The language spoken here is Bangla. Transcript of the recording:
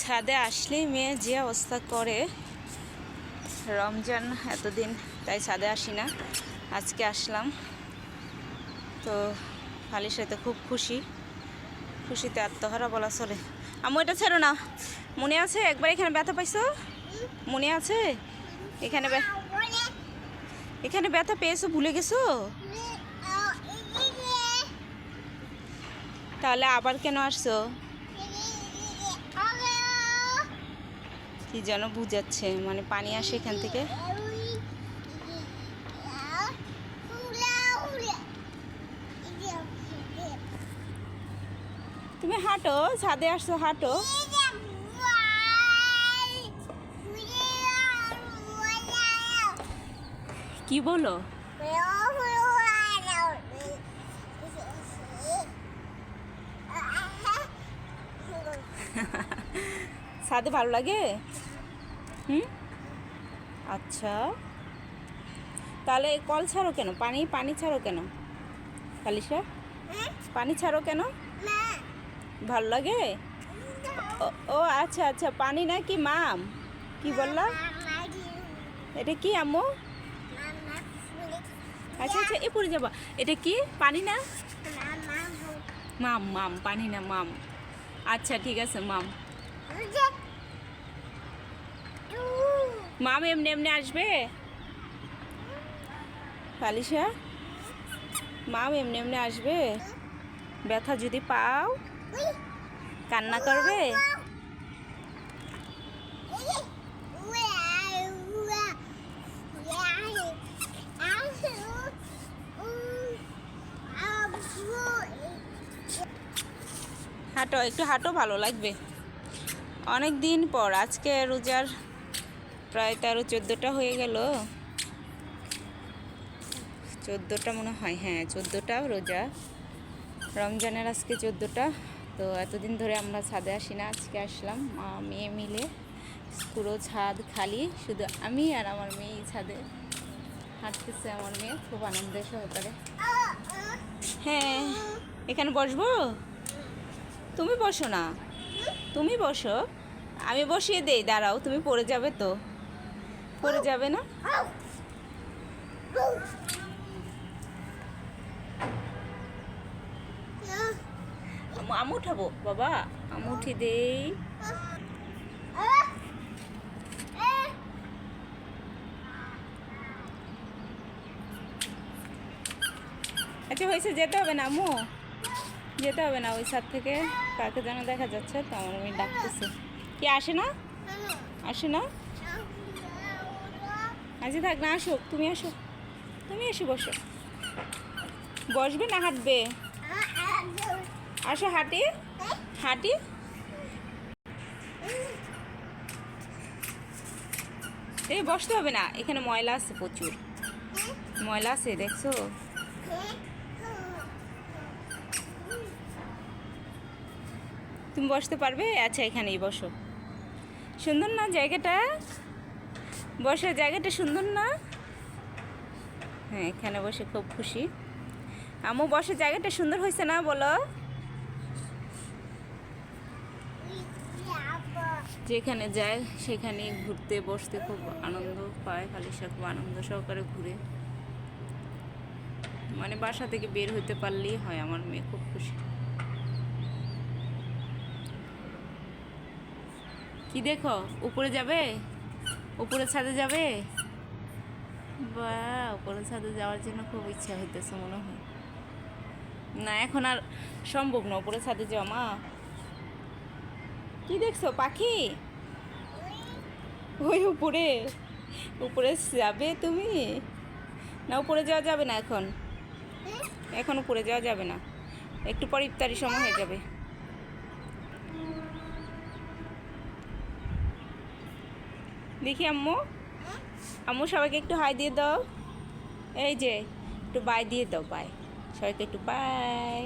ছাদে আসলেই মেয়ে যে অবস্থা করে, রমজান এতদিন তাই ছাদে আসি না, আজকে আসলাম। তো ফালির সাথে খুব খুশিতে আত্মহারা বলা চলে। আম্মু এটা ছেড়ো না, মনে আছে একবার এখানে ব্যথা পাইছো? মনে আছে এখানে ব্যথা পেয়েছো, ভুলে গেছো? তাহলে আবার কেন আসছো? কি যেন বুঝাচ্ছে, মানে পানি আসে এখান থেকে। তুমি হাঁটো, ছাদে আসছো, হাঁটো। কি বলো? ছাদে ভালো লাগে? আচ্ছা, তাহলে কল ছাড়ো কেন? পানি ছাড়ো কেন কালিশা? পানি ছাড়ো কেন? ভালো লাগে? ও আচ্ছা আচ্ছা, পানি না কি মাম? কি বললা? এটা কি আম্মু? আচ্ছা আচ্ছা, এ পড়ে যাবা। এটা কি পানি না? মাম পানি না, মাম। আচ্ছা ঠিক আছে, মাম এমনি এমনি আসবে ফালিশা? মাম এমনি এমনি আসবে? ব্যথা যদি পাও কান্না করবে? হাঁটো, একটু হাঁটো, ভালো লাগবে। অনেক দিন পর, আজকে রোজার প্রায় 13-14টা হয়ে গেল। 14টা মনে হয়, হ্যাঁ 14টা রোজা, রমজানের আজকে 14টা। তো এতদিন ধরে আমরা ছাদে আসি না, আজকে আসলাম মা মেয়ে মিলে। পুরো ছাদ খালি, শুধু আমি আর আমার মেয়ে ছাদে হাঁটতেছে। আমার মেয়ে খুব আনন্দের সহকারে। হ্যাঁ, এখানে বসবো? তুমি বসো না, তুমি বসো, আমি বসিয়ে দেই। দাঁড়াও, তুমি পড়ে যাবে তো, পড়ে যাবে না? আমি উঠাবো বাবা, আমি উঠি দেই। আচ্ছা হয়েছে, যেতে হবে না আম্মু, যেতে হবে না। ওই ছাদ থেকে কাকে যেন দেখা যাচ্ছে, তো আমার মেয়ে ডাকতেছে। কি আসে না? আসে না? আচ্ছা থাক না, আসুক, তুমি আসো, তুমি এসে বসো। বসবে না হাঁটবে? আসো, হাঁটি হাঁটি। এই বসতে হবে না, এখানে ময়লা আছে, প্রচুর ময়লা আছে, দেখছো? তুমি বসতে পারবে? আচ্ছা এখানেই বসো। সুন্দর না জায়গাটা? বসার জায়গাটা সুন্দর না? হ্যাঁ, এখানে বসে খুব খুশি। আম্মু বসার জায়গাটা সুন্দর হয়েছে না বলো? যেখানে যায় সেখানে ঘুরতে বসতে খুব আনন্দ পায়। ফালিশা খুব আনন্দ সহকারে ঘুরে, মানে বাসা থেকে বের হতে পারলেই হয়। আমার মেয়ে খুব খুশি। কি দেখো, উপরে যাবে? উপরে ছাদে যাবে? বা উপরে ছাদে যাওয়ার জন্য খুব ইচ্ছা হইতেছে মনে হয়। না এখন আর সম্ভব না উপরে ছাদে যাওয়া। মা কি দেখছো? পাখি? ওই উপরে উপরে যাবে তুমি? না উপরে যাওয়া যাবে না এখন, এখন উপরে যাওয়া যাবে না, একটু পর ইফতারির সময় হয়ে যাবে। দেখি আম্মু, আম্মু সবাইকে একটু হাই দিয়ে দাও। এই যে একটু বাই দিয়ে দাও, বাই সবাইকে, একটু বাই।